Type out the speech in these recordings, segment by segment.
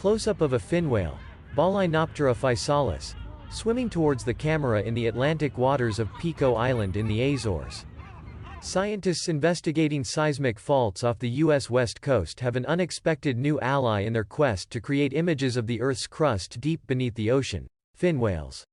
close-up of a fin whale, Balaenoptera physalus, swimming towards the camera in the Atlantic waters of Pico Island in the Azores. Scientists investigating seismic faults off the U.S. West Coast have an unexpected new ally in their quest to create images of the Earth's crust deep beneath the ocean: fin whales.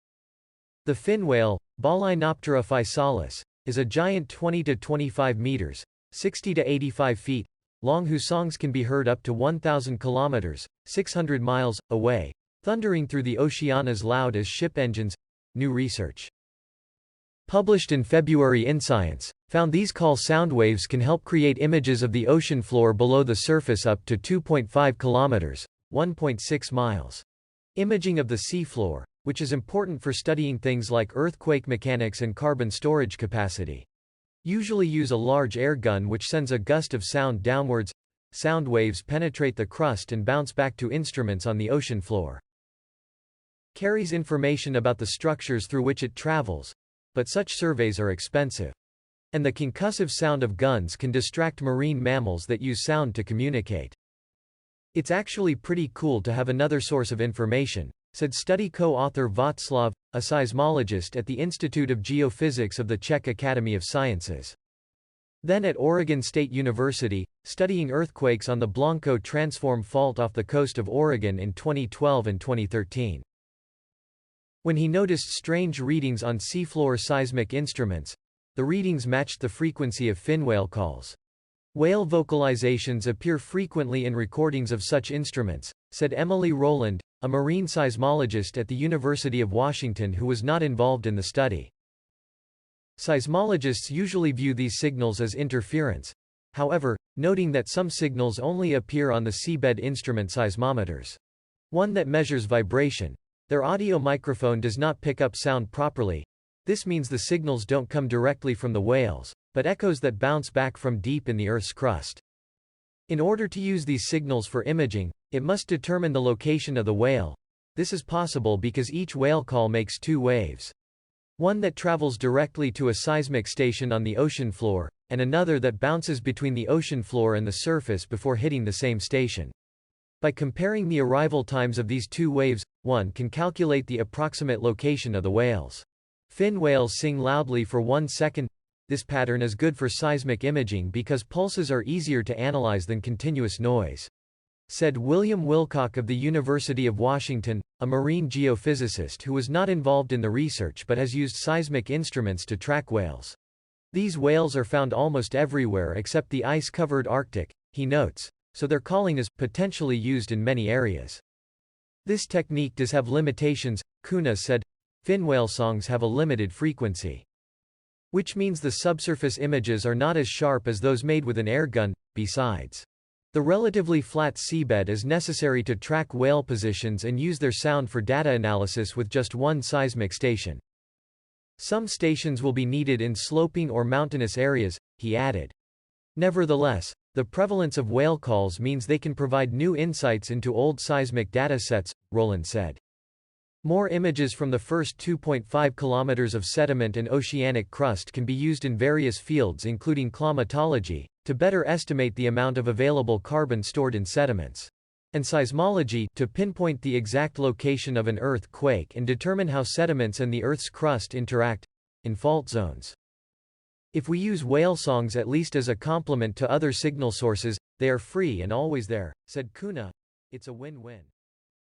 The fin whale, Balaenoptera physalus, is a giant 20 to 25 meters, 60 to 85 feet, long whose songs can be heard up to 1,000 kilometers, 600 miles, away, thundering through the ocean as loud as ship engines. New research, published in February in Science, found these call sound waves can help create images of the ocean floor below the surface up to 2.5 kilometers, 1.6 miles. Imaging of the seafloor, which is important for studying things like earthquake mechanics and carbon storage capacity. Usually use a large air gun which sends a gust of sound downwards. Sound waves penetrate the crust and bounce back to instruments on the ocean floor. Carries information about the structures through which it travels, but such surveys are expensive. And the concussive sound of guns can distract marine mammals that use sound to communicate. It's actually pretty cool to have another source of information, said study co-author Václav, a seismologist at the Institute of Geophysics of the Czech Academy of Sciences. Then at Oregon State University, studying earthquakes on the Blanco Transform Fault off the coast of Oregon in 2012 and 2013. When he noticed strange readings on seafloor seismic instruments, the readings matched the frequency of fin whale calls. Whale vocalizations appear frequently in recordings of such instruments, said Emily Rowland, a marine seismologist at the University of Washington who was not involved in the study. Seismologists usually view these signals as interference, however, noting that some signals only appear on the seabed instrument seismometers. One that measures vibration. Their audio microphone does not pick up sound properly. This means the signals don't come directly from the whales, but echoes that bounce back from deep in the Earth's crust. In order to use these signals for imaging, it must determine the location of the whale. This is possible because each whale call makes two waves. One that travels directly to a seismic station on the ocean floor, and another that bounces between the ocean floor and the surface before hitting the same station. By comparing the arrival times of these two waves, one can calculate the approximate location of the whales. Fin whales sing loudly for 1 second. This pattern is good for seismic imaging because pulses are easier to analyze than continuous noise, said William Wilcock of the University of Washington, a marine geophysicist who was not involved in the research but has used seismic instruments to track whales. These whales are found almost everywhere except the ice-covered Arctic, he notes, so their calling is potentially used in many areas. This technique does have limitations, Kuna said. Fin whale songs have a limited frequency, which means the subsurface images are not as sharp as those made with an air gun. Besides, the relatively flat seabed is necessary to track whale positions and use their sound for data analysis with just one seismic station. Some stations will be needed in sloping or mountainous areas, he added. Nevertheless, the prevalence of whale calls means they can provide new insights into old seismic data sets, Rowland said. More images from the first 2.5 kilometers of sediment and oceanic crust can be used in various fields including climatology, to better estimate the amount of available carbon stored in sediments, and seismology, to pinpoint the exact location of an earthquake and determine how sediments and the Earth's crust interact in fault zones. If we use whale songs at least as a complement to other signal sources, they are free and always there, said Kuna. It's a win-win.